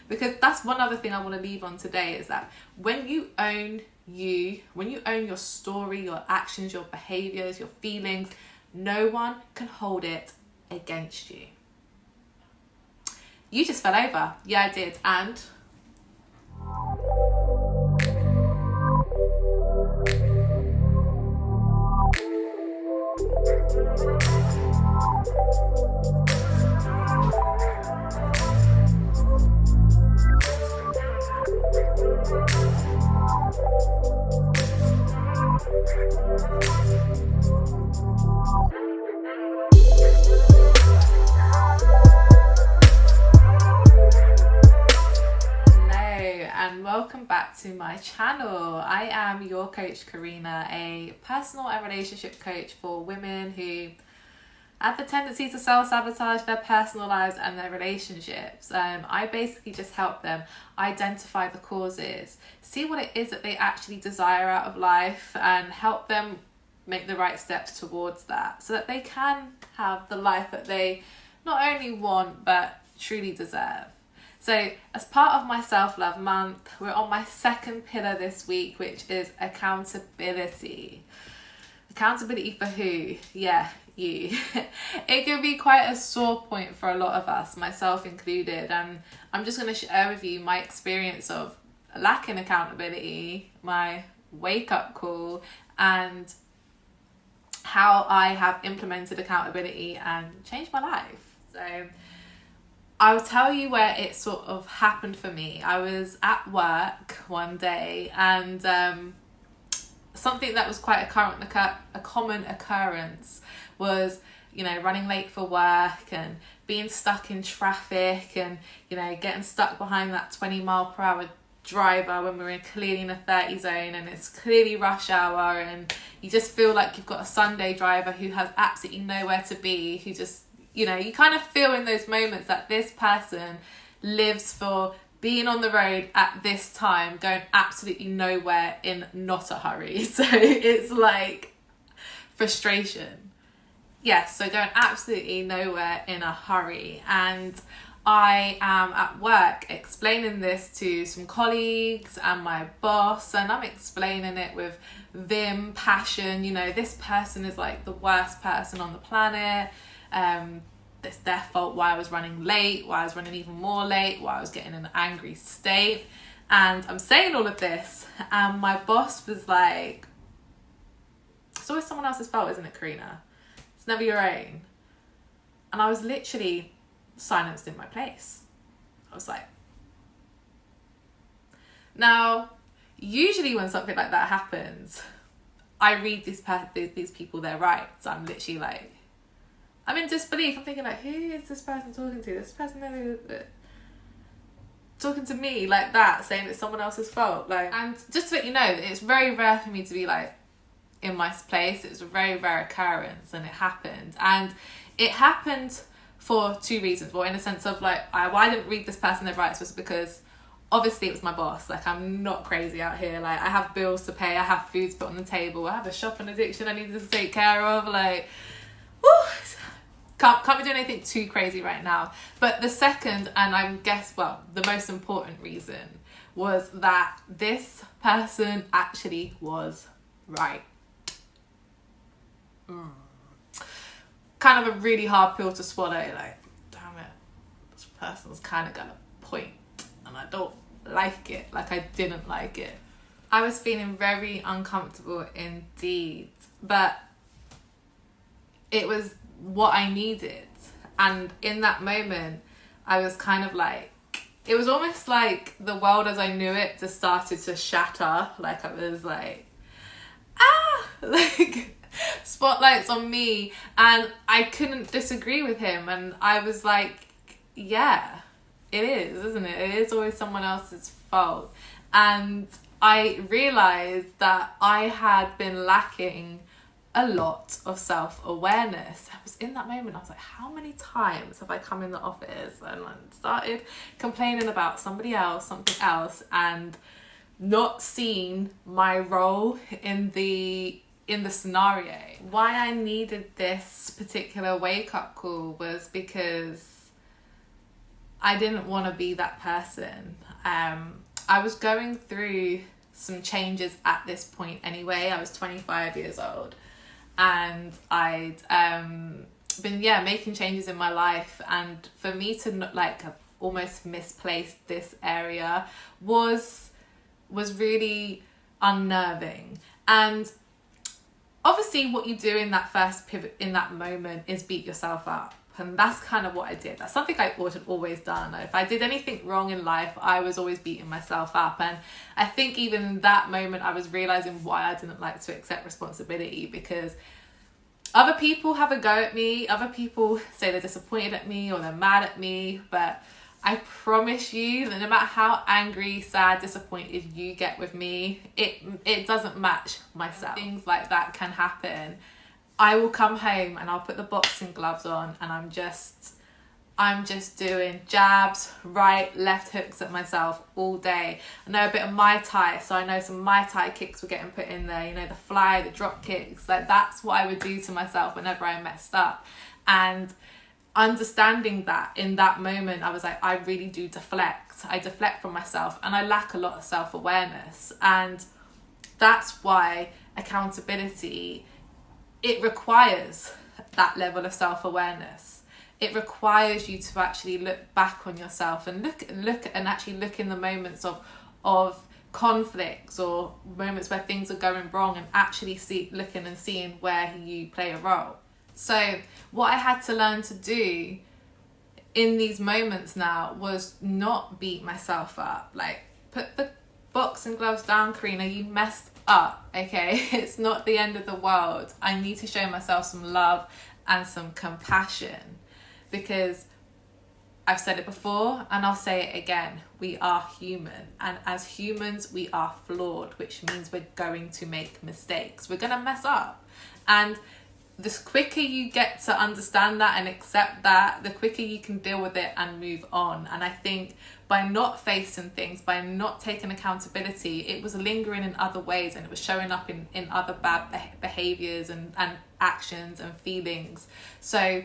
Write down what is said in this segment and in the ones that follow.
Because that's one other thing I want to leave on today, is that when you own your story, your actions, your behaviors, your feelings, no one can hold it against you. You just fell over. Yeah, I did. And welcome back to my channel. I am your coach Corina, a personal and relationship coach for women who have the tendency to self-sabotage their personal lives and their relationships. I basically just help them identify the causes, see what it is that they actually desire out of life, and help them make the right steps towards that so that they can have the life that they not only want but truly deserve. So as part of my self-love month, we're on my second pillar this week, which is accountability. Accountability for who? Yeah, you. It can be quite a sore point for a lot of us, myself included. And I'm just going to share with you my experience of lacking accountability, my wake-up call, and how I have implemented accountability and changed my life. So I'll tell you where it sort of happened for me. I was at work one day, and something that was quite a common occurrence was, running late for work and being stuck in traffic and, getting stuck behind that 20-mile-per-hour driver when we're clearly in a 30 zone and it's clearly rush hour, and you just feel like you've got a Sunday driver who has absolutely nowhere to be, who just, you kind of feel in those moments that this person lives for being on the road at this time, going absolutely nowhere in not a hurry. So it's like frustration. Yes, so going absolutely nowhere in a hurry. And I am at work explaining this to some colleagues and my boss, and I'm explaining it with vim, passion. This person is like the worst person on the planet. It's their fault why I was running late, why I was running even more late, why I was getting in an angry state. And I'm saying all of this, and my boss was like, it's always someone else's fault, isn't it, Corina? It's never your own. And I was literally silenced in my place. I was like, now, usually when something like that happens, I read these people their rights. I'm literally like, I'm in disbelief. I'm thinking like, who is this person talking to? This person talking to me like that, saying it's someone else's fault. And just to let you know, it's very rare for me to be like in my place. It's a very rare occurrence, and it happened. And it happened for two reasons. Well, in a sense of like, why I didn't read this person their rights was because obviously it was my boss. Like, I'm not crazy out here. Like, I have bills to pay. I have food to put on the table. I have a shopping addiction I need to take care of. Like, whew. Can't be doing anything too crazy right now. But the second, and the most important reason was that this person actually was right. Kind of a really hard pill to swallow. Like, damn it, this person's kind of got a point, and I don't like it. Like, I didn't like it. I was feeling very uncomfortable indeed, but it was what I needed. And in that moment, I was kind of like, it was almost like the world as I knew it just started to shatter. Like, I was like, like spotlights on me, and I couldn't disagree with him. And I was like, yeah, it is, isn't it? It is always someone else's fault. And I realized that I had been lacking a lot of self-awareness. I was in that moment, I was like, how many times have I come in the office and started complaining about somebody else, something else, and not seen my role in the scenario? Why I needed this particular wake-up call was because I didn't want to be that person. I was going through some changes at this point anyway. I was 25 years old, and I'd been making changes in my life, and for me to not like have almost misplaced this area was really unnerving. And obviously what you do in that first pivot, in that moment, is beat yourself up. And that's kind of what I did. That's something I had always done. If I did anything wrong in life, I was always beating myself up. And I think even in that moment, I was realizing why I didn't like to accept responsibility, because other people have a go at me. Other people say they're disappointed at me or they're mad at me. But I promise you that no matter how angry, sad, disappointed you get with me, it doesn't match myself. Things like that can happen. I will come home and I'll put the boxing gloves on, and I'm just doing jabs, right, left hooks at myself all day. I know a bit of Muay Thai, so I know some Muay Thai kicks were getting put in there, you know, the fly, the drop kicks. Like, that's what I would do to myself whenever I messed up. And understanding that in that moment, I was like, I really do deflect. I deflect from myself, and I lack a lot of self-awareness. And that's why accountability, it requires that level of self-awareness. It requires you to actually look back on yourself and look in the moments of conflicts or moments where things are going wrong, and actually looking and seeing where you play a role. So what I had to learn to do in these moments now was not beat myself up. Like, put the boxing gloves down, Corina, you messed up, okay? It's not the end of the world. I need to show myself some love and some compassion, because I've said it before and I'll say it again. We are human, and as humans we are flawed, which means we're going to make mistakes. We're going to mess up. And the quicker you get to understand that and accept that, the quicker you can deal with it and move on. And I think by not facing things, by not taking accountability, it was lingering in other ways, and it was showing up in other bad behaviors and actions and feelings. So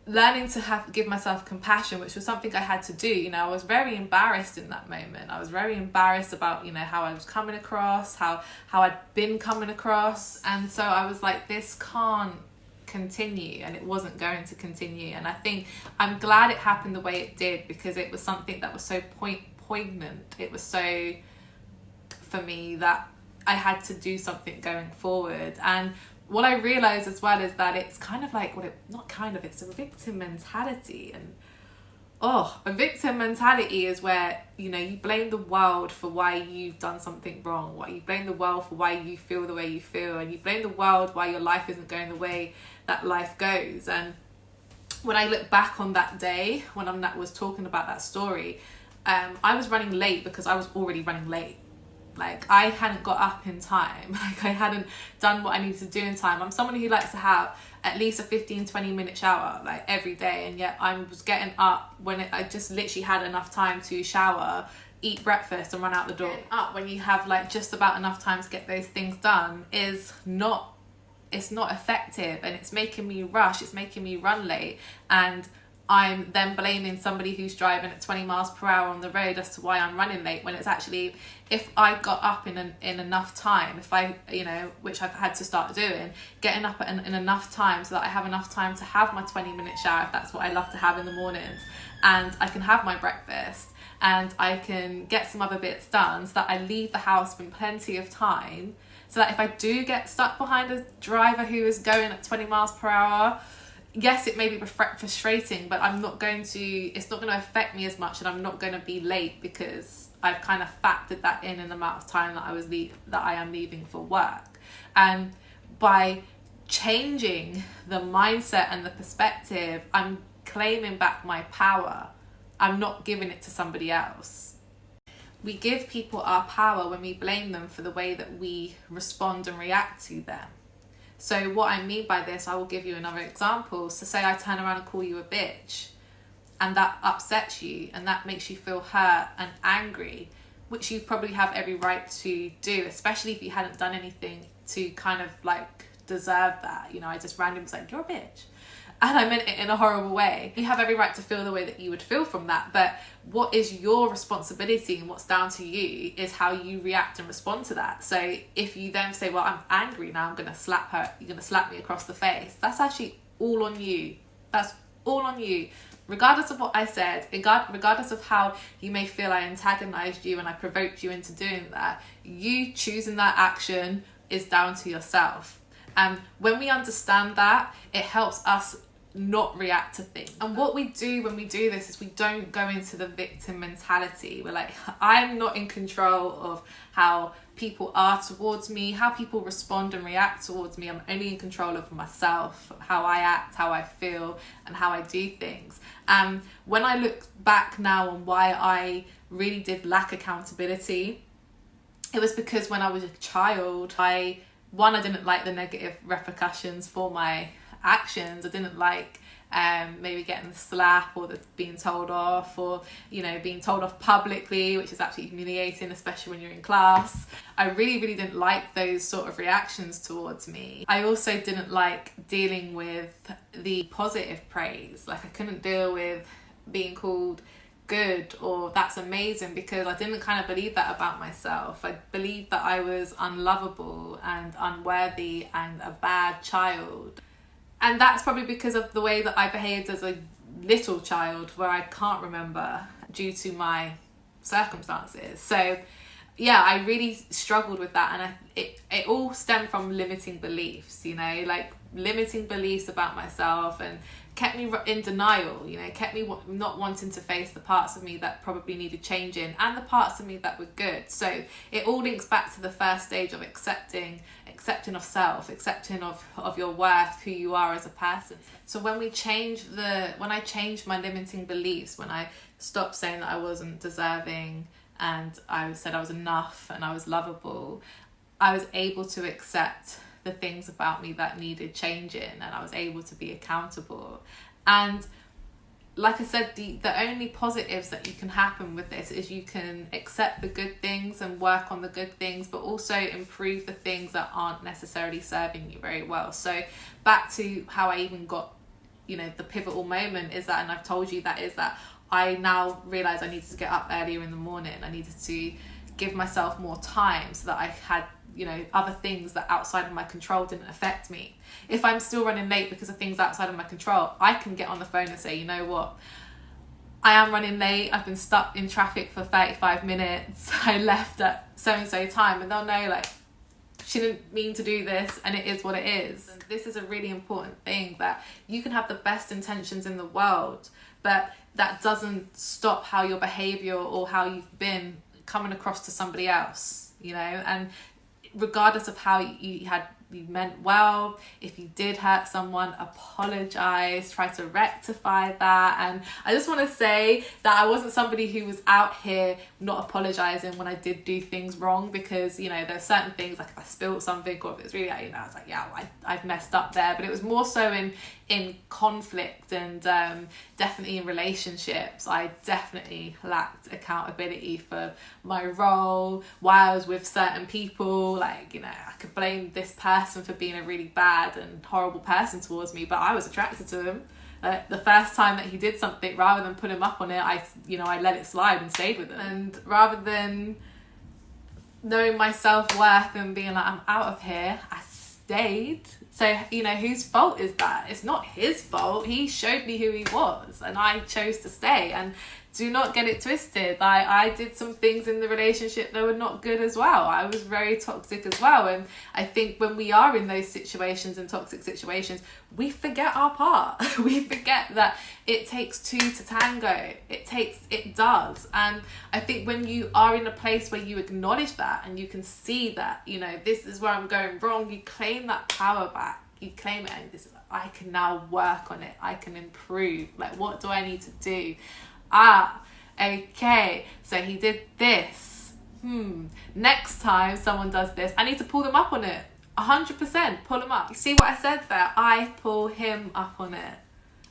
learning to give myself compassion, which was something I had to do. You know, I was very embarrassed in that moment. I was very embarrassed about, you know, how I was coming across, how I'd been coming across. And so I was like, this can't continue, and it wasn't going to continue. And I think I'm glad it happened the way it did, because it was something that was so poignant. It was so, for me, that I had to do something going forward. And what I realized as well is that it's kind of like, it's a victim mentality. And a victim mentality is where, you know, you blame the world for why you've done something wrong. You blame the world for why you feel the way you feel, and you blame the world why your life isn't going the way that life goes. And when I look back on that day, when I was talking about that story, I was running late because I was already running late. Like, I hadn't got up in time. Like, I hadn't done what I needed to do in time. I'm someone who likes to have at least a 15-20 minute shower, like, every day. And yet I was getting up when I just literally had enough time to shower, eat breakfast, and run out the door. Getting up when you have, like, just about enough time to get those things done is not, it's not effective. And it's making me rush. It's making me run late. And I'm then blaming somebody who's driving at 20 miles per hour on the road as to why I'm running late, when it's actually, if I got up in enough time, if I, you know, which I've had to start doing, getting up in enough time so that I have enough time to have my 20-minute shower, if that's what I love to have in the mornings, and I can have my breakfast, and I can get some other bits done, so that I leave the house in plenty of time, so that if I do get stuck behind a driver who is going at 20 miles per hour, yes, it may be frustrating, but it's not going to affect me as much, and I'm not going to be late, because I've kind of factored that in the amount of time that I am leaving for work. And by changing the mindset and the perspective, I'm claiming back my power. I'm not giving it to somebody else. We give people our power when we blame them for the way that we respond and react to them. So what I mean by this, I will give you another example. So say I turn around and call you a bitch, and that upsets you, and that makes you feel hurt and angry, which you probably have every right to do, especially if you hadn't done anything to kind of like deserve that. You know, I just randomly was like, you're a bitch. and I meant it in a horrible way. You have every right to feel the way that you would feel from that, but what is your responsibility and what's down to you is how you react and respond to that. So if you then say, well, I'm angry now, I'm going to slap her, you're going to slap me across the face, that's actually all on you. That's all on you. Regardless of what I said, regardless of how you may feel I antagonized you and I provoked you into doing that, you choosing that action is down to yourself. And when we understand that, it helps us not react to things. And what we do when we do this is we don't go into the victim mentality. We're like, I'm not in control of how people are towards me, how people respond and react towards me. I'm only in control of myself, how I act, how I feel, and how I do things. When I look back now on why I really did lack accountability, it was because when I was a child, I didn't like the negative repercussions for my actions. I didn't like maybe getting the slap or being told off, or being told off publicly, which is absolutely humiliating, especially when you're in class. I really didn't like those sort of reactions towards me. I also didn't like dealing with the positive praise. Like, I couldn't deal with being called good or that's amazing, because I didn't kind of believe that about myself. I believed that I was unlovable and unworthy and a bad child. And that's probably because of the way that I behaved as a little child, where I can't remember due to my circumstances. So yeah, I really struggled with that, and it all stemmed from limiting beliefs, like limiting beliefs about myself, and kept me in denial, kept me not wanting to face the parts of me that probably needed changing and the parts of me that were good. So it all links back to the first stage of accepting of self, accepting of your worth, who you are as a person. So when I changed my limiting beliefs, when I stopped saying that I wasn't deserving and I said I was enough and I was lovable, I was able to accept the things about me that needed changing, and I was able to be accountable. And like I said, the only positives that you can happen with this is you can accept the good things and work on the good things, but also improve the things that aren't necessarily serving you very well. So back to how I even got, the pivotal moment is that, and I've told you that, is that I now realised I needed to get up earlier in the morning. I needed to give myself more time so that I had other things that outside of my control didn't affect me. If I'm still running late because of things outside of my control, I can get on the phone and say, you know what, I am running late, I've been stuck in traffic for 35 minutes, I left at so-and-so time, and they'll know, like, she didn't mean to do this, and it is what it is. And this is a really important thing, that you can have the best intentions in the world, but that doesn't stop how your behaviour or how you've been coming across to somebody else, and regardless of how you meant well, if you did hurt someone, apologize, try to rectify that. And I just want to say that I wasn't somebody who was out here not apologizing when I did do things wrong, because there's certain things, like if I spilled something or if it was really I was like, yeah, well, I've messed up there. But it was more so in conflict and definitely in relationships. I definitely lacked accountability for my role while I was with certain people. Like, I could blame this person for being a really bad and horrible person towards me, but I was attracted to him. The first time that he did something, rather than put him up on it, I let it slide and stayed with him. And rather than knowing my self-worth and being like, I'm out of here, I stayed. So, whose fault is that? It's not his fault. He showed me who he was, and I chose to stay. And do not get it twisted. I did some things in the relationship that were not good as well. I was very toxic as well. And I think when we are in those situations and toxic situations, we forget our part. We forget that it takes two to tango. It does. And I think when you are in a place where you acknowledge that and you can see that, this is where I'm going wrong, you claim that power back. You claim it, and I can now work on it. I can improve. Like, what do I need to do? Okay, so he did this. Next time someone does this, I need to pull them up on it. 100% pull them up. You see what I said there? I pull him up on it.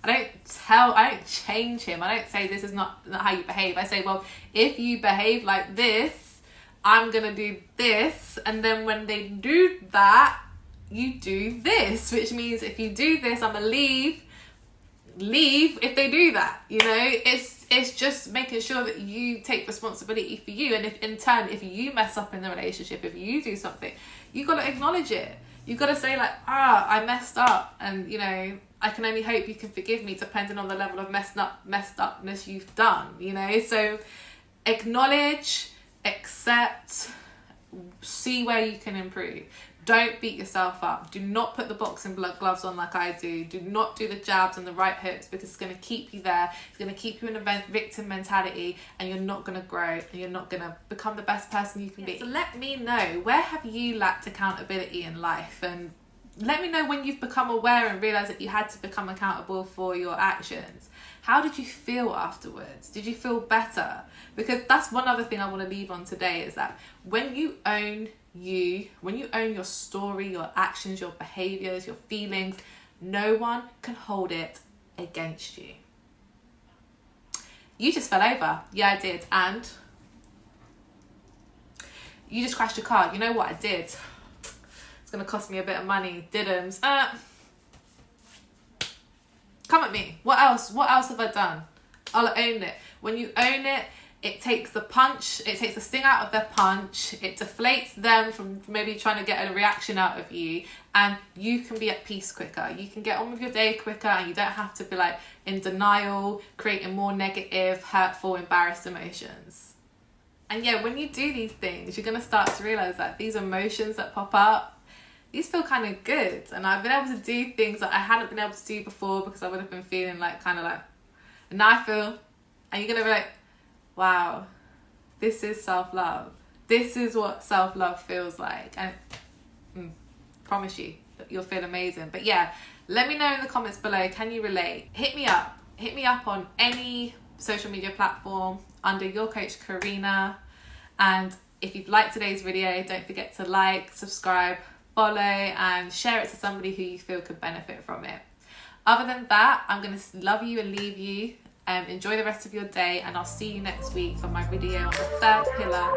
I don't change him. I don't say this is not how you behave. I say, well, if you behave like this, I'm gonna do this, and then when they do that, you do this, which means if you do this, I'm gonna leave, leave if they do that. You know, it's just making sure that you take responsibility for you. And if in turn, if you mess up in the relationship, if you do something, you got to acknowledge it. You got to say like, I messed up, and you know, I can only hope you can forgive me, depending on the level of messed upness you've done. You know, so acknowledge, accept, see where you can improve. Don't beat yourself up. Do not put the boxing gloves on like I do. Do not do the jabs and the right hooks, because it's going to keep you there. It's going to keep you in a victim mentality, and you're not going to grow, and you're not going to become the best person you can be. So let me know, where have you lacked accountability in life? And let me know when you've become aware and realised that you had to become accountable for your actions. How did you feel afterwards? Did you feel better? Because that's one other thing I want to leave on today, is that when you own when you own your story, your actions, your behaviours, your feelings, no one can hold it against you. You just fell over. Yeah, I did. And you just crashed your car. You know what? I did. It's going to cost me a bit of money. Didn't. Come at me. What else? What else have I done? I'll own it. When you own it, it takes the punch, it takes the sting out of their punch, it deflates them from maybe trying to get a reaction out of you, and you can be at peace quicker. You can get on with your day quicker, and you don't have to be like in denial, creating more negative, hurtful, embarrassed emotions. And yeah, when you do these things, you're going to start to realise that these emotions that pop up, these feel kind of good. And I've been able to do things that I hadn't been able to do before, because I would have been feeling like kind of like, and now I feel, and you're going to be like, wow, this is self-love. This is what self-love feels like. And promise you, you'll feel amazing. But yeah, let me know in the comments below, can you relate? Hit me up. Hit me up on any social media platform under Your Coach Corina. And if you've liked today's video, don't forget to like, subscribe, follow, and share it to somebody who you feel could benefit from it. Other than that, I'm going to love you and leave you. Enjoy the rest of your day, and I'll see you next week for my video on the third pillar